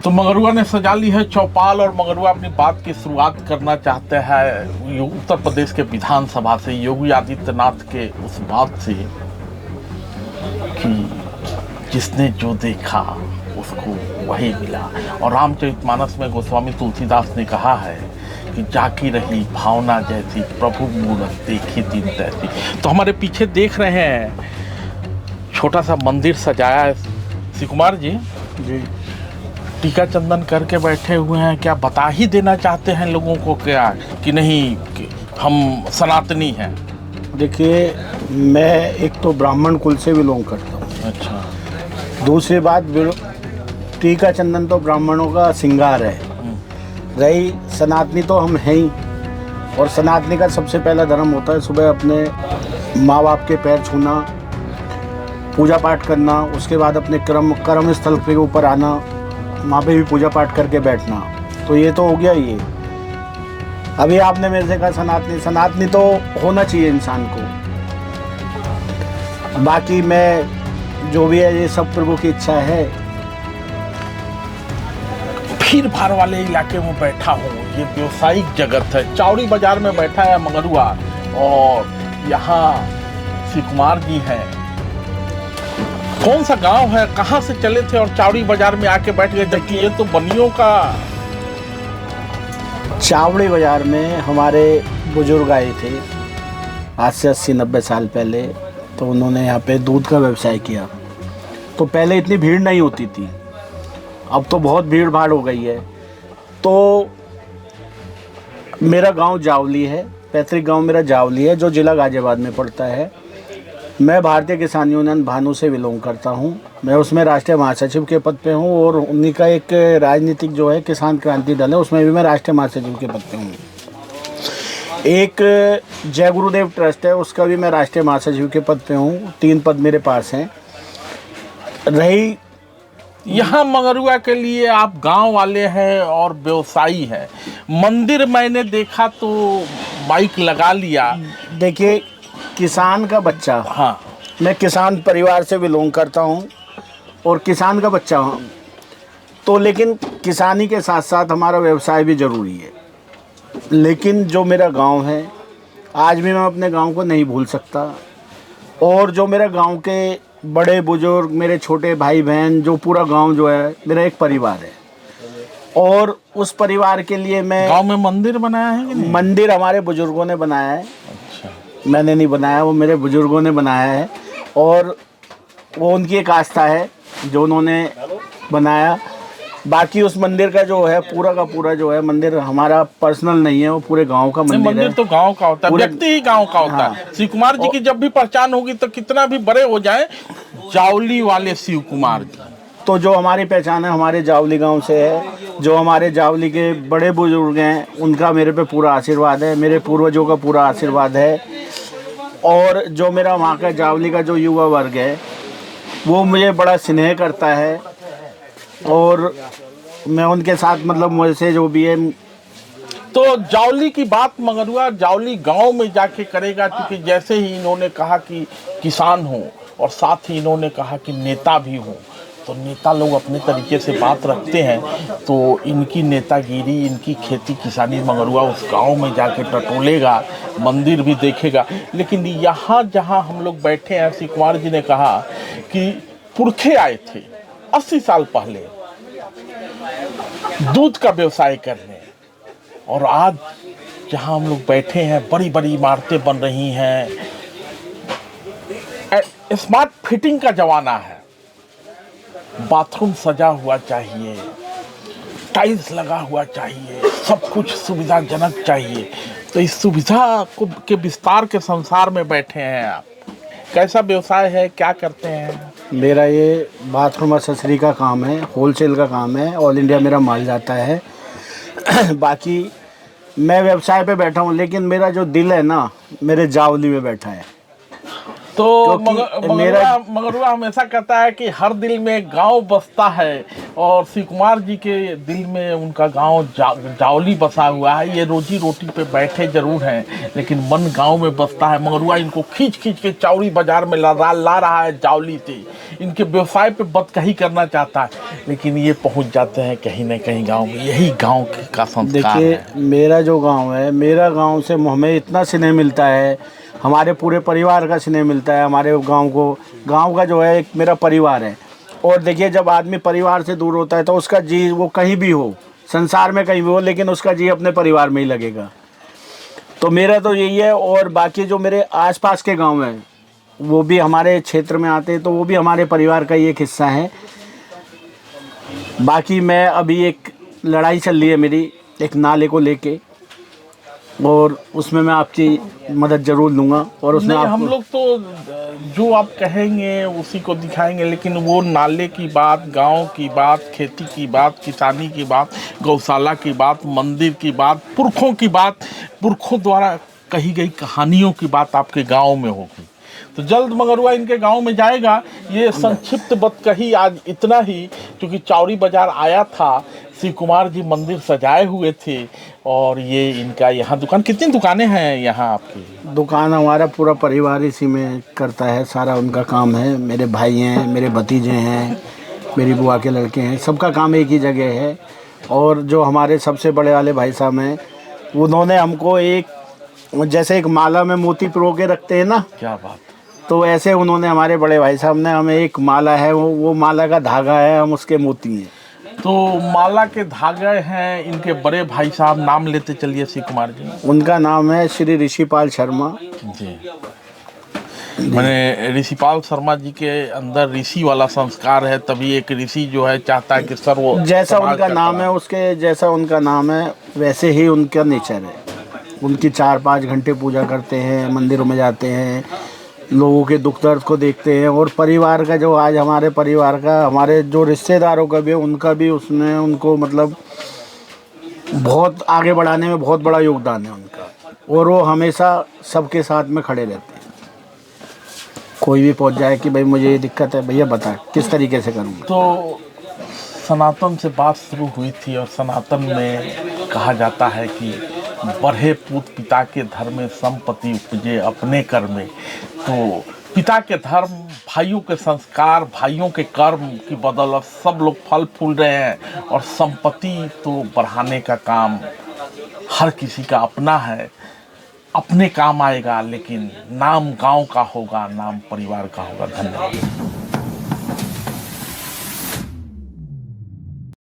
तो मगरुआ ने सजा ली है चौपाल और मगरुआ अपनी बात की शुरुआत करना चाहते हैं उत्तर प्रदेश के विधानसभा से, योगी आदित्यनाथ के उस बात से कि जिसने जो देखा उसको वही मिला। और रामचरितमानस में गोस्वामी तुलसीदास ने कहा है कि जाकी रही भावना जैसी प्रभु मूरत देखी दिन तैसी। तो हमारे पीछे देख रहे हैं छोटा सा मंदिर सजाया है। शिव कुमार जी जी टीका चंदन करके बैठे हुए हैं, क्या बता ही देना चाहते हैं लोगों को क्या कि नहीं कि हम सनातनी हैं? देखिए, मैं एक तो ब्राह्मण कुल से बिलोंग करता हूँ। अच्छा। दूसरी बात, टीका चंदन तो ब्राह्मणों का श्रृंगार है। रही सनातनी तो हम हैं ही, और सनातनी का सबसे पहला धर्म होता है सुबह अपने माँ बाप के पैर छूना, पूजा पाठ करना, उसके बाद अपने कर्म स्थल के ऊपर आना, वहाँ पे भी पूजा पाठ करके बैठना। तो ये तो हो गया। ये अभी आपने मेरे से कहा सनातनी तो होना चाहिए इंसान को। बाकी मैं जो भी है ये सब प्रभु की इच्छा है। भीड़ भाड़ वाले इलाके में बैठा हूँ, ये व्यवसायिक जगत है। चौड़ी बाजार में बैठा है मगरुआ, और यहाँ शिव कुमार जी हैं। कौन सा गांव है, कहाँ से चले थे और चौड़ी बाजार में आके बैठ गए, जबकि ये तो बनियों का। चावड़ी बाजार में हमारे बुजुर्ग आए थे आज से 80-90 साल पहले। तो उन्होंने यहाँ पे दूध का व्यवसाय किया। तो पहले इतनी भीड़ नहीं होती थी, अब तो बहुत भीड़ भाड़ हो गई है। तो मेरा गांव जावली है, पैतृक गांव मेरा जावली है, जो जिला गाजियाबाद में पड़ता है। मैं भारतीय किसान यूनियन भानु से बिलोंग करता हूं। मैं उसमें राष्ट्रीय महासचिव के पद पे हूं, और उन्हीं का एक राजनीतिक जो है किसान क्रांति दल है, उसमें भी मैं राष्ट्रीय महासचिव के पद पे हूं। एक जय गुरुदेव ट्रस्ट है, उसका भी मैं राष्ट्रीय महासचिव के पद पे हूं। 3 पद मेरे पास हैं। रही यहाँ मगरुआ के लिए आप गांव वाले हैं और व्यवसायी हैं। मंदिर मैंने देखा तो बाइक लगा लिया। देखिए, किसान का बच्चा, हाँ, मैं किसान परिवार से बिलोंग करता हूं और किसान का बच्चा हूं। तो लेकिन किसानी के साथ साथ हमारा व्यवसाय भी ज़रूरी है। लेकिन जो मेरा गांव है, आज भी मैं अपने गांव को नहीं भूल सकता। और जो मेरे गांव के बड़े बुजुर्ग, मेरे छोटे भाई बहन, जो पूरा गांव जो है मेरा एक परिवार है। और उस परिवार के लिए मैं गांव में मंदिर बनाया है कि नहीं? मंदिर हमारे बुजुर्गों ने बनाया है। अच्छा। मैंने नहीं बनाया, वो मेरे बुजुर्गों ने बनाया है, और वो उनकी एक आस्था है जो उन्होंने बनाया। बाकी उस मंदिर का जो है पूरा का पूरा जो है मंदिर हमारा पर्सनल नहीं है, वो पूरे गांव का मंदिर है। तो गांव का होता है, व्यक्ति ही गांव का होता है। शिव कुमार जी की जब भी पहचान होगी तो कितना भी बड़े हो जाए, जावली वाले शिव कुमार जी। तो जो हमारी पहचान है हमारे जावली गांव से है। जो हमारे जावली के बड़े बुजुर्ग हैं उनका मेरे पे पूरा आशीर्वाद है, मेरे पूर्वजों का पूरा आशीर्वाद है। और जो मेरा वहाँ का जावली का जो युवा वर्ग है वो मुझे बड़ा स्नेह करता है, और मैं उनके साथ मतलब मुझसे जो भी है। तो जावली की बात मगरुआ जावली गांव में जाके करेगा, क्योंकि जैसे ही इन्होंने कहा कि किसान हो और साथ ही इन्होंने कहा कि नेता भी हो, तो नेता लोग अपने तरीके से बात रखते हैं। तो इनकी नेतागिरी, इनकी खेती किसानी मगरुआ उस गांव में जाके टटोलेगा, मंदिर भी देखेगा। लेकिन यहाँ जहाँ हम लोग बैठे हैं, शिव कुमार जी ने कहा कि पुरखे आए थे 80 साल पहले दूध का व्यवसाय करने, और आज जहाँ हम लोग बैठे हैं बड़ी बड़ी इमारतें बन रही हैं, स्मार्ट फिटिंग का जमाना है। बाथरूम सजा हुआ चाहिए, टाइल्स लगा हुआ चाहिए, सब कुछ सुविधाजनक चाहिए। तो इस सुविधा को के विस्तार के संसार में बैठे हैं आप। कैसा व्यवसाय है, क्या करते हैं? मेरा ये बाथरूम एक्सेसरी का काम है, होलसेल का काम है, ऑल इंडिया मेरा माल जाता है। बाकी मैं व्यवसाय पे बैठा हूँ, लेकिन मेरा जो दिल है ना मेरे जावली में बैठा है। तो क्योंकि मगरुआ हमेशा कहता है कि हर दिल में गांव बसता है, और शिव कुमार जी के दिल में उनका गांव जावली बसा हुआ है। ये रोजी रोटी पे बैठे जरूर हैं, लेकिन मन गांव में बसता है। मगरुआ इनको खींच खींच के चौड़ी बाजार में ला रहा है जावली से। इनके व्यवसाय पे बदकही करना चाहता है, लेकिन ये पहुंच जाते हैं कहीं ना कहीं गाँव में। यही गाँव का संस्कार है। देखिए, मेरा जो गांव है, मेरा गांव से हमें इतना स्नेह मिलता है, हमारे पूरे परिवार का स्नेह मिलता है हमारे गांव को। गांव का जो है एक मेरा परिवार है। और देखिए, जब आदमी परिवार से दूर होता है तो उसका जी, वो कहीं भी हो, संसार में कहीं भी हो, लेकिन उसका जी अपने परिवार में ही लगेगा। तो मेरा तो यही है। और बाकी जो मेरे आसपास के गांव हैं, वो भी हमारे क्षेत्र में आते हैं, तो वो भी हमारे परिवार का ही एक हिस्सा है। बाकी मैं अभी एक लड़ाई चल रही है मेरी एक नाले को लेके, और उसमें मैं आपकी मदद ज़रूर लूँगा। और उसमें नहीं, आप हम लोग तो जो आप कहेंगे उसी को दिखाएंगे, लेकिन वो नाले की बात, गांव की बात, खेती की बात, किसानी की बात, गौशाला की बात, मंदिर की बात, पुरखों की बात, पुरखों द्वारा कही गई कहानियों की बात आपके गांव में होगी। तो जल्द मगरुआ इनके गांव में जाएगा। ये संक्षिप्त बतकही आज इतना ही, क्योंकि चौड़ी बाजार आया था, शिव कुमार जी मंदिर सजाए हुए थे, और ये इनका यहाँ दुकान। कितनी दुकानें हैं यहाँ आपकी? दुकान हमारा पूरा परिवार इसी में करता है, सारा उनका काम है। मेरे भाई हैं, मेरे भतीजे हैं, मेरी बुआ के लड़के हैं, सबका काम एक ही जगह है। और जो हमारे सबसे बड़े वाले भाई साहब हैं, उन्होंने हमको एक, जैसे एक माला में मोती पिरो के रखते हैं ना, क्या बात। तो ऐसे उन्होंने, हमारे बड़े भाई साहब ने हमें एक माला है, वो माला का धागा है, हम उसके मोती हैं। तो माला के धागे हैं इनके बड़े भाई साहब, नाम लेते चलिए शिव कुमार जी। उनका नाम है श्री ऋषिपाल शर्मा जी। मैंने ऋषिपाल शर्मा जी के अंदर ऋषि वाला संस्कार है, तभी एक ऋषि जो है चाहता है कि सर्व जैसा उनका नाम है, उसके जैसा उनका नाम है वैसे ही उनका नेचर है। उनकी 4-5 घंटे पूजा करते हैं, मंदिरों में जाते हैं, लोगों के दुख दर्द को देखते हैं। और परिवार का जो, आज हमारे परिवार का, हमारे जो रिश्तेदारों का भी, उनका भी उसमें उनको मतलब बहुत आगे बढ़ाने में बहुत बड़ा योगदान है उनका। और वो हमेशा सबके साथ में खड़े रहते हैं। कोई भी पहुंच जाए कि भाई मुझे ये दिक्कत है, भैया बता किस तरीके से करूँगा। तो सनातन से बात शुरू हुई थी, और सनातन में कहा जाता है कि बढ़े पूत पिता के धर्म में, संपत्ति उपजे अपने कर्म में। तो पिता के धर्म, भाइयों के संस्कार, भाइयों के कर्म की बदौलत सब लोग फल फूल रहे हैं, और संपत्ति तो बढ़ाने का काम हर किसी का अपना है, अपने काम आएगा, लेकिन नाम गांव का होगा, नाम परिवार का होगा। धन्यवाद।